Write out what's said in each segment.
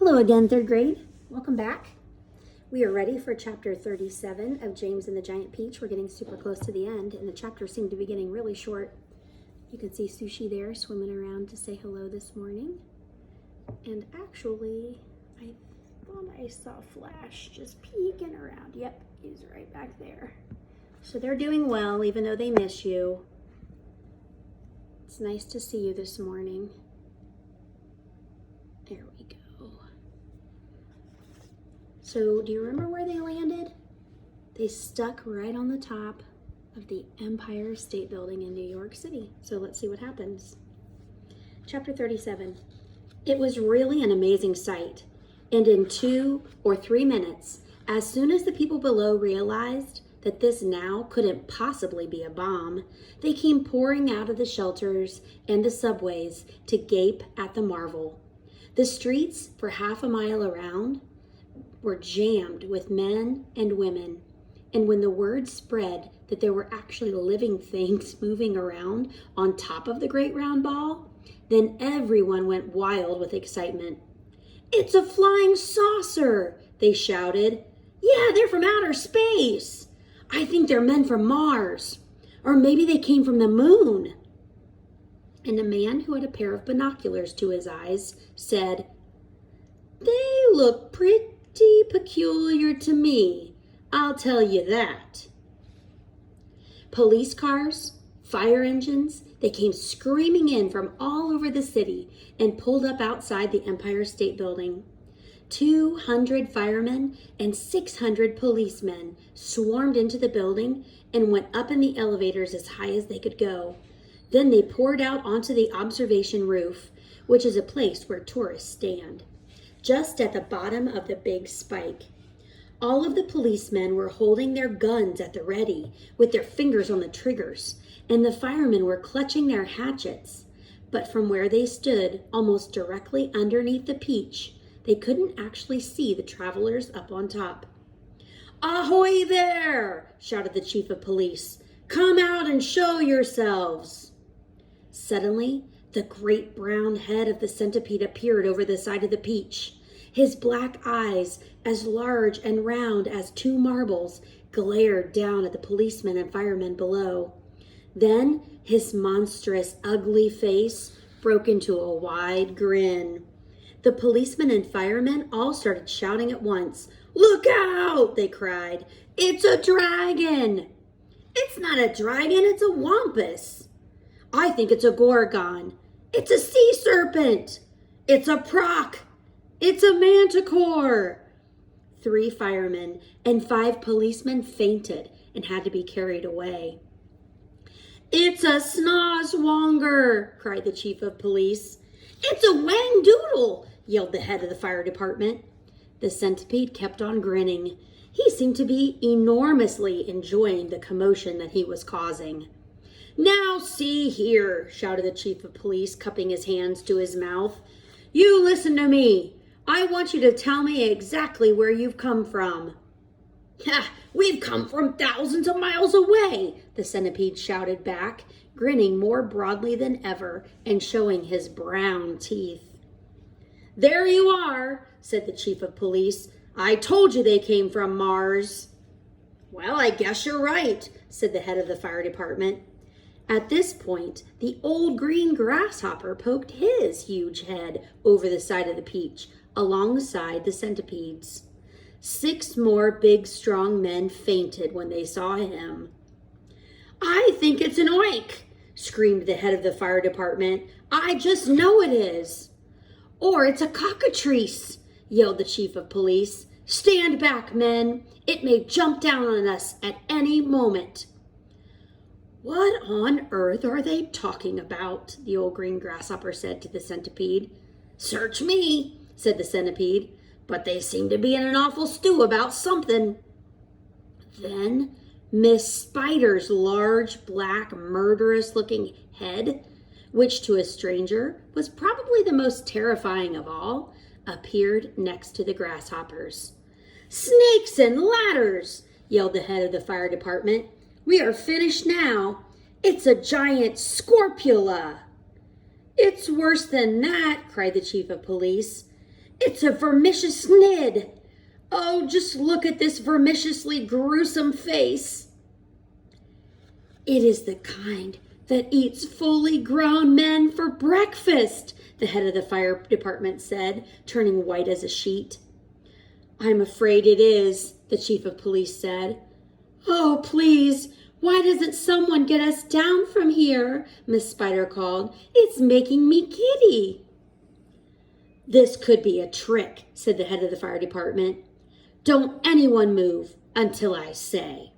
Hello again, third grade. Welcome back. We are ready for chapter 37 of James and the Giant Peach. We're getting super close to the end, and the chapters seem to be getting really short. You can see Sushi there swimming around to say hello this morning. And actually, I thought I saw Flash just peeking around. Yep, he's right back there. So they're doing well, even though they miss you. It's nice to see you this morning. There we go. So do you remember where they landed? They stuck right on the top of the Empire State Building in New York City. So let's see what happens. Chapter 37. It was really an amazing sight. And in 2 or 3 minutes, as soon as the people below realized that this now couldn't possibly be a bomb, they came pouring out of the shelters and the subways to gape at the marvel. The streets for half a mile around were jammed with men and women. And when the word spread that there were actually living things moving around on top of the great round ball, then everyone went wild with excitement. "It's a flying saucer!" they shouted. "Yeah, they're from outer space. I think they're men from Mars. Or maybe they came from the moon." And a man who had a pair of binoculars to his eyes said, "They look pretty peculiar to me, I'll tell you that." Police cars, fire engines, they came screaming in from all over the city and pulled up outside the Empire State Building. 200 firemen and 600 policemen swarmed into the building and went up in the elevators as high as they could go. Then they poured out onto the observation roof, which is a place where tourists stand, just at the bottom of the big spike. All of the policemen were holding their guns at the ready, with their fingers on the triggers, and the firemen were clutching their hatchets. But from where they stood, almost directly underneath the Peach, they couldn't actually see the travelers up on top. "Ahoy there!" shouted the chief of police. "Come out and show yourselves!" Suddenly, the great brown head of the centipede appeared over the side of the Peach. His black eyes, as large and round as 2 marbles, glared down at the policemen and firemen below. Then his monstrous, ugly face broke into a wide grin. The policemen and firemen all started shouting at once. "Look out!" they cried. "It's a dragon!" "It's not a dragon, it's a wampus." "I think it's a gorgon." "It's a sea serpent." "It's a proc." "It's a manticore." 3 firemen and 5 policemen fainted and had to be carried away. "It's a snozwonger," cried the chief of police. "It's a wangdoodle," yelled the head of the fire department. The centipede kept on grinning. He seemed to be enormously enjoying the commotion that he was causing. "Now see here," shouted the chief of police, cupping his hands to his mouth. "You listen to me. I want you to tell me exactly where you've come from." "Ha! We've come from thousands of miles away," the centipede shouted back, grinning more broadly than ever and showing his brown teeth. "There you are," said the chief of police. "I told you they came from Mars." "Well, I guess you're right," said the head of the fire department. At this point, the old green grasshopper poked his huge head over the side of the Peach, alongside the centipedes. 6 more big, strong men fainted when they saw him. "I think it's an oink," screamed the head of the fire department. "I just know it is." "Or it's a cockatrice," yelled the chief of police. "Stand back, men. It may jump down on us at any moment." "What on earth are they talking about?" the old green grasshopper said to the centipede. "Search me," said the centipede, "but they seem to be in an awful stew about something." Then Miss Spider's large, black, murderous-looking head, which to a stranger was probably the most terrifying of all, appeared next to the grasshoppers. "Snakes and ladders!" yelled the head of the fire department. "We are finished now. It's a giant scorpula." "It's worse than that," cried the chief of police. It's a vermicious snid. Oh, just look at this vermiciously gruesome face. It is the kind that eats fully grown men for breakfast, the head of the fire department said, turning white as a sheet. I'm afraid it is, the chief of police said. Oh, please, why doesn't someone get us down from here? Miss Spider called. It's making me giddy. This could be a trick, said the head of the fire department. Don't anyone move until I say.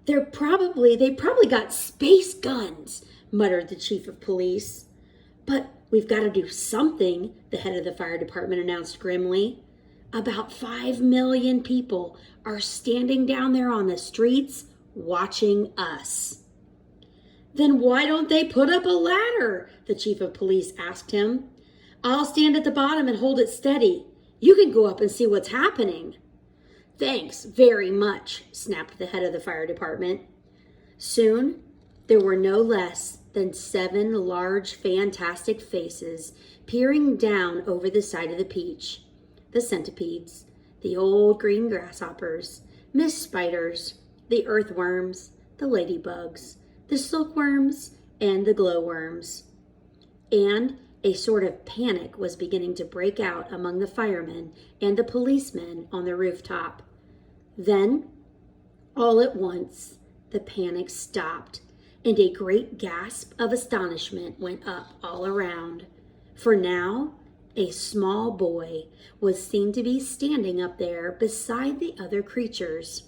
They probably got space guns, muttered the chief of police. But we've got to do something, the head of the fire department announced grimly. About 5 million people are standing down there on the streets watching us. Then why don't they put up a ladder? The chief of police asked him. I'll stand at the bottom and hold it steady. You can go up and see what's happening. Thanks very much, snapped the head of the fire department. Soon, there were no less than 7 large, fantastic faces peering down over the side of the peach. The centipedes, the old green grasshoppers, Miss Spiders, the earthworms, the ladybugs, the silkworms, and the glowworms. And a sort of panic was beginning to break out among the firemen and the policemen on the rooftop. Then, all at once, the panic stopped, and a great gasp of astonishment went up all around. For now, a small boy was seen to be standing up there beside the other creatures.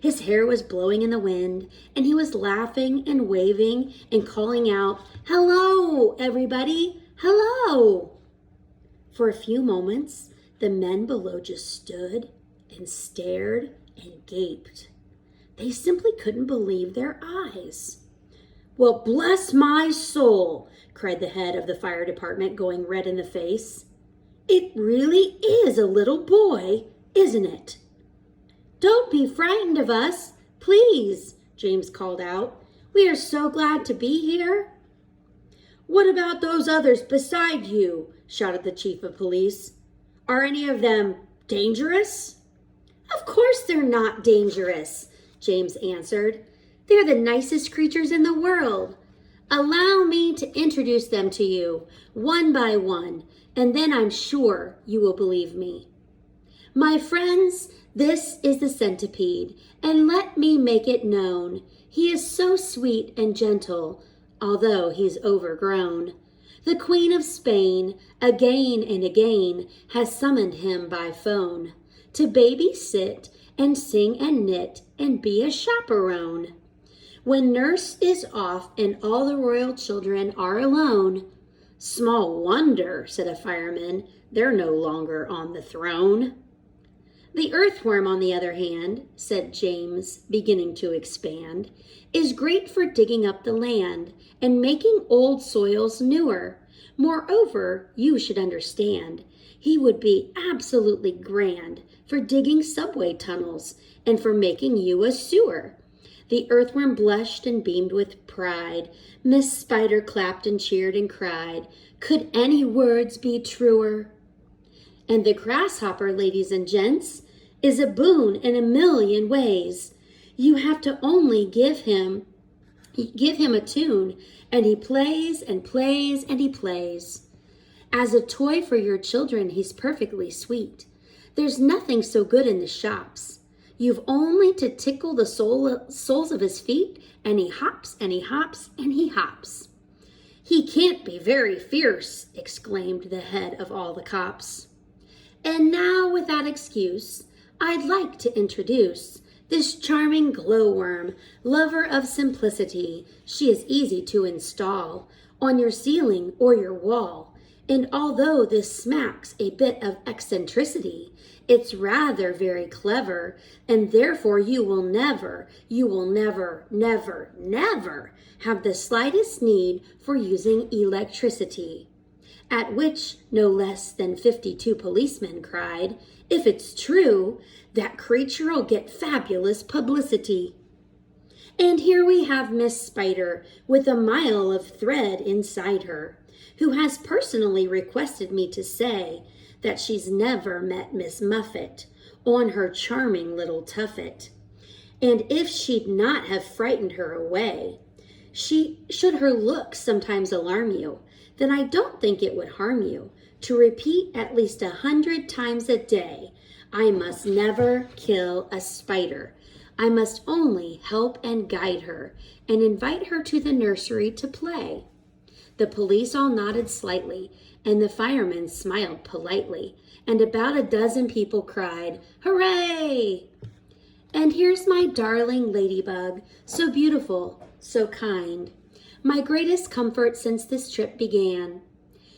His hair was blowing in the wind, and he was laughing and waving and calling out, "Hello, everybody! Hello!" For a few moments, the men below just stood and stared and gaped. They simply couldn't believe their eyes. Well, bless my soul, cried the head of the fire department, going red in the face. It really is a little boy, isn't it? Don't be frightened of us, please, James called out. We are so glad to be here. What about those others beside you? Shouted the chief of police. Are any of them dangerous? Of course they're not dangerous, James answered. They're the nicest creatures in the world. Allow me to introduce them to you, one by one, and then I'm sure you will believe me. My friends, this is the centipede, and let me make it known. He is so sweet and gentle, although he's overgrown. The Queen of Spain, again and again, has summoned him by phone to babysit and sing and knit and be a chaperone. When nurse is off and all the royal children are alone, small wonder, said a fireman, they're no longer on the throne. The earthworm, on the other hand, said James, beginning to expand, is great for digging up the land and making old soils newer. Moreover, you should understand, he would be absolutely grand for digging subway tunnels and for making you a sewer. The earthworm blushed and beamed with pride. Miss Spider clapped and cheered and cried, could any words be truer? And the grasshopper, ladies and gents, is a boon in a million ways. You have to only give him a tune, and he plays and plays and he plays. As a toy for your children, he's perfectly sweet. There's nothing so good in the shops. You've only to tickle the soles of his feet, and he hops and he hops and he hops. He can't be very fierce, exclaimed the head of all the cops. And now, without excuse, I'd like to introduce this charming glowworm, lover of simplicity. She is easy to install on your ceiling or your wall. And although this smacks a bit of eccentricity, it's rather very clever, and therefore you will never have the slightest need for using electricity. At which no less than 52 policemen cried, if it's true, that creature'll get fabulous publicity. And here we have Miss Spider with a mile of thread inside her, who has personally requested me to say that she's never met Miss Muffet on her charming little tuffet. And if she'd not have frightened her away, should her looks sometimes alarm you, then I don't think it would harm you to repeat at least 100 times a day, I must never kill a spider. I must only help and guide her and invite her to the nursery to play. The police all nodded slightly, and the firemen smiled politely, and about a dozen people cried, "Hooray!" And here's my darling ladybug, so beautiful, so kind, my greatest comfort since this trip began.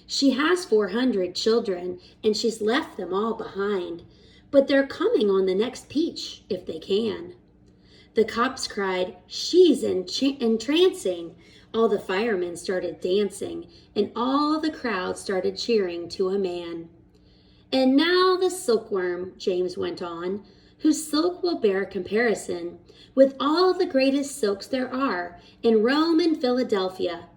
She has 400 children, and she's left them all behind, but they're coming on the next peach if they can. The cops cried, "She's entrancing." All the firemen started dancing, and all the crowd started cheering to a man. And now the silkworm, James went on, whose silk will bear comparison with all the greatest silks there are in Rome and Philadelphia.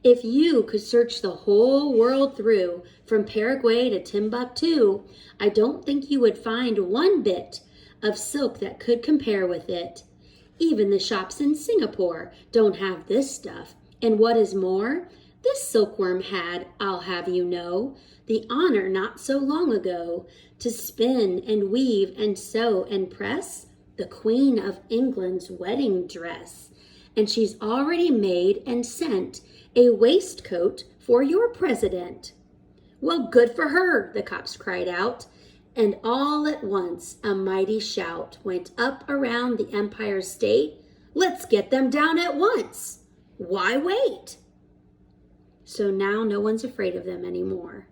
If you could search the whole world through, from Paraguay to Timbuktu, I don't think you would find one bit of silk that could compare with it. Even the shops in Singapore don't have this stuff. And what is more, this silkworm had, I'll have you know, the honor not so long ago to spin and weave and sew and press the Queen of England's wedding dress. And she's already made and sent a waistcoat for your president. Well, good for her, the cops cried out. And all at once a mighty shout went up around the Empire State. Let's get them down at once. Why wait? So now no one's afraid of them anymore.